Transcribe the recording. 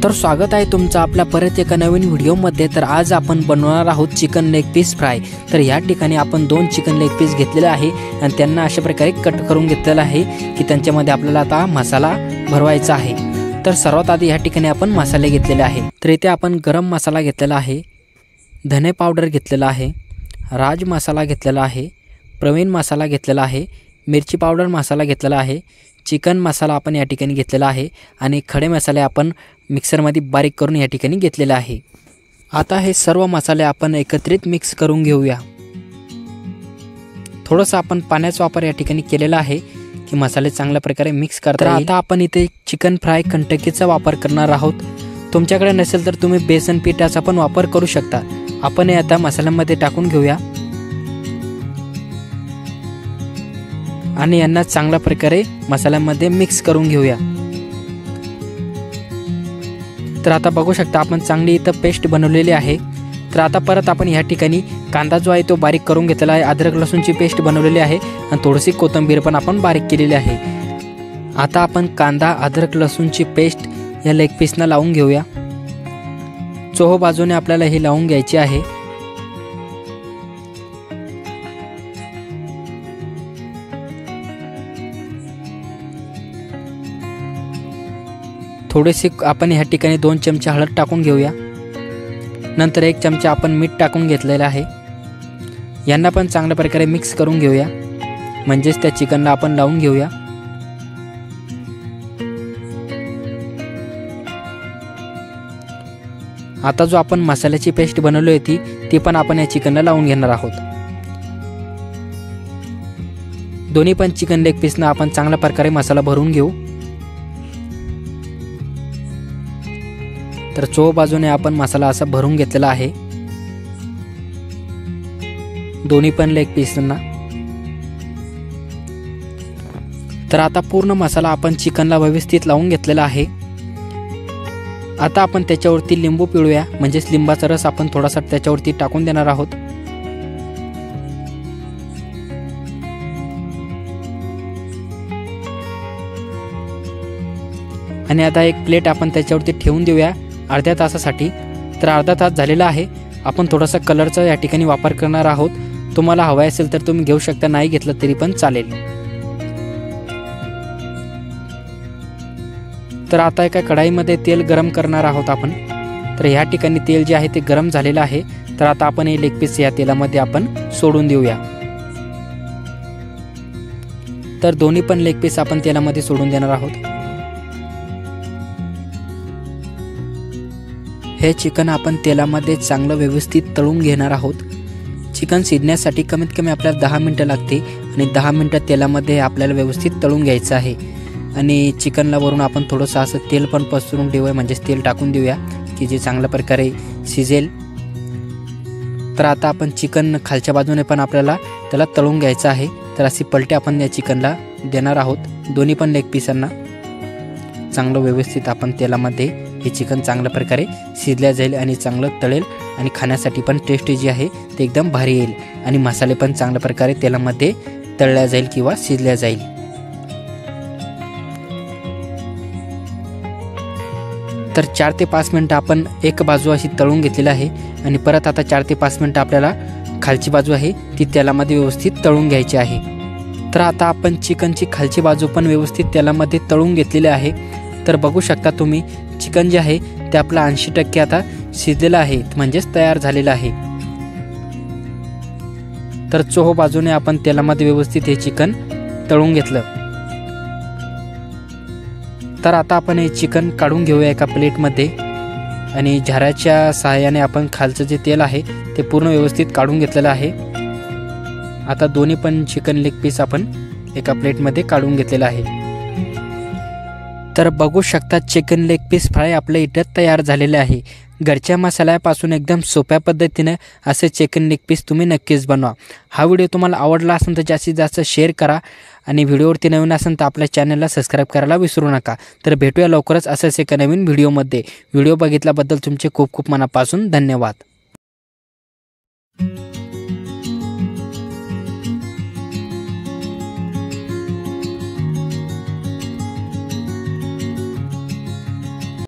तर स्वागत आहे तुमचं आपल्या परत एका नवीन व्हिडिओमध्ये। तर आज आपण बनवणार आहोत चिकन लेग पीस फ्राय। तर या ठिकाणी आपण 2 चिकन लेग पीस घेतलेले आहे आणि त्यांना अशा प्रकारे कट करून घेतलेला आहे की त्यांच्यामध्ये आपल्याला आता मसाला भरवायचा आहे। तर सर्वात आधी या ठिकाणी आपण मसाले घेतलेले आहे। तर इथे आपण गरम मसाला घेतलेला आहे, धने पावडर घेतलेला आहे, राज मसाला घेतलेला आहे, प्रवीण मसाला घेतलेला आहे, मिरची पावडर मसाला घेतलेला आहे, चिकन मसाला आपण या ठिकाणी घेतलेला आहे आणि खडे मसाले आपण मिक्सरमध्ये बारीक करून या ठिकाणी घेतलेला आहे। आता हे सर्व मसाले आपण एकत्रित मिक्स करून घेऊया। थोडंसं आपण पाण्याचा वापर या ठिकाणी केलेला आहे की मसाले चांगल्या प्रकारे मिक्स करता येईल। आता आपण इथे चिकन फ्राय कंटकीचा वापर करणार आहोत। तुमच्याकडे नसेल तर तुम्ही बेसन पिठाचा पण वापर करू शकता। आपण हे आता मसाल्यामध्ये टाकून घेऊया आणि यांना चांगल्या प्रकारे मसाल्यामध्ये मिक्स करून घेऊया। तर आता बघू शकता आपण चांगली इथं पेस्ट बनवलेली आहे। तर आता परत आपण या ठिकाणी कांदा जो आहे तो बारीक करून घेतलेला आहे, अद्रक लसूणची पेस्ट बनवलेली आहे आणि थोडीशी कोथिंबीर पण आपण बारीक केलेली आहे। आता आपण कांदा अद्रक लसूणची पेस्ट या लेग पीसना लावून घेऊया। चोहो बाजूने आपल्याला हे लावून घ्यायचे आहे। थोडेसे आपण या ठिकाणी 2 चमचे हळद टाकून घेऊया। नंतर 1 चमचा आपण मीठ टाकून घेतलेला आहे। यांना पण चांगल्या प्रकारे मिक्स करून घेऊया, म्हणजेच त्या चिकनला आपण लावून घेऊया। आता जो आपण मसाल्याची पेस्ट बनवली होती ती पण आपण या चिकनला लावून घेणार आहोत। दोन्ही पण चिकन लेग पीसना आपण चांगल्या प्रकारे मसाला भरून घेऊ। तर चोहो बाजूने आपण मसाला असा भरून घेतलेला आहे दोन्ही पण लेग पीसना। तर आता पूर्ण मसाला आपण चिकनला व्यवस्थित लावून घेतलेला आहे। आता आपण त्याच्यावरती लिंबू पिळूया, म्हणजेच लिंबाचा रस आपण थोडासा त्याच्यावरती टाकून देणार आहोत। आणि आता एक प्लेट आपण त्याच्यावरती ठेवून देऊया अर्ध्या तासासाठी। तर अर्धा तास झालेला आहे। आपण थोडासा कलरचा या ठिकाणी वापर करणार आहोत। तुम्हाला हवा असेल तर तुम्ही घेऊ शकता, नाही घेतलं तरी पण चालेल। तर आता एका कढाईमध्ये तेल गरम करणार आहोत आपण। तर ह्या ठिकाणी तेल जे आहे ते गरम झालेलं आहे। तर आता आपण हे लेग पीस या तेलामध्ये आपण सोडून देऊया। तर दोन्ही पण लेग पीस आपण तेलामध्ये सोडून देणार आहोत। हे चिकन आपण तेलामध्ये चांगलं व्यवस्थित तळून घेणार आहोत। चिकन शिजण्यासाठी कमीत कमी आपल्याला 10 मिनिटं लागते आणि 10 मिनिटं तेलामध्ये आपल्याला व्यवस्थित तळून घ्यायचं आहे। आणि चिकनला वरून आपण थोडंसं असं तेल पण पसरून देऊया, म्हणजेच तेल टाकून देऊया की जे चांगल्या प्रकारे शिजेल। तर आता आपण चिकन खालच्या बाजूने पण आपल्याला त्याला तळून घ्यायचं आहे। तर अशी पलटी आपण या चिकनला देणार आहोत। दोन्ही पण लेग पीसांना चांगलं व्यवस्थित आपण तेलामध्ये हे चिकन चांगल्या प्रकारे शिजल्या जाईल आणि चांगलं तळेल आणि खाण्यासाठी पण टेस्ट जी आहे ते एकदम भारी येईल आणि मसाले पण चांगल्या प्रकारे तेलामध्ये तळल्या जाईल किंवा शिजल्या जाईल। तर 4 ते 5 मिनिटं आपण एक बाजू अशी तळून घेतलेली आहे आणि परत आता 4 ते 5 मिनिटं आपल्याला खालची बाजू आहे ती तेलामध्ये व्यवस्थित तळून घ्यायची आहे। तर आता आपण चिकनची खालची बाजू पण व्यवस्थित तेलामध्ये तळून घेतलेली आहे। तर बघू शकता तुम्ही चिकन जे आहे ते आपला 80% आता शिजलेलं आहे, म्हणजेच तयार झालेलं आहे। तर चोहो बाजूने आपण तेलामध्ये व्यवस्थित हे चिकन तळून घेतलं। तर आता आपण हे चिकन काढून घेऊया एका प्लेटमध्ये आणि झाऱ्याच्या सहाय्याने आपण खालचं जे तेल आहे ते पूर्ण व्यवस्थित काढून घेतलेलं आहे। आता दोन्ही पण चिकन लेग पीस आपण एका प्लेटमध्ये काढून घेतलेलं आहे। तर बघू शकता चिकन लेग पीस फ्राय आपल्या इथे तयार झालेले आहे। घरच्या मसाल्यापासून एकदम सोप्या पद्धतीने असे चिकन लेग पीस तुम्ही नक्कीच बनवा। हा व्हिडिओ तुम्हाला आवडला असेल तर जास्तीत जास्त शेअर करा आणि व्हिडिओवरती नवीन असेल तर आपल्या चॅनलला सबस्क्राईब करायला विसरू नका। तर भेटूया लवकरच असेच एका नवीन व्हिडिओमध्ये। व्हिडिओ बघितल्याबद्दल तुमचे खूप खूप मनापासून धन्यवाद।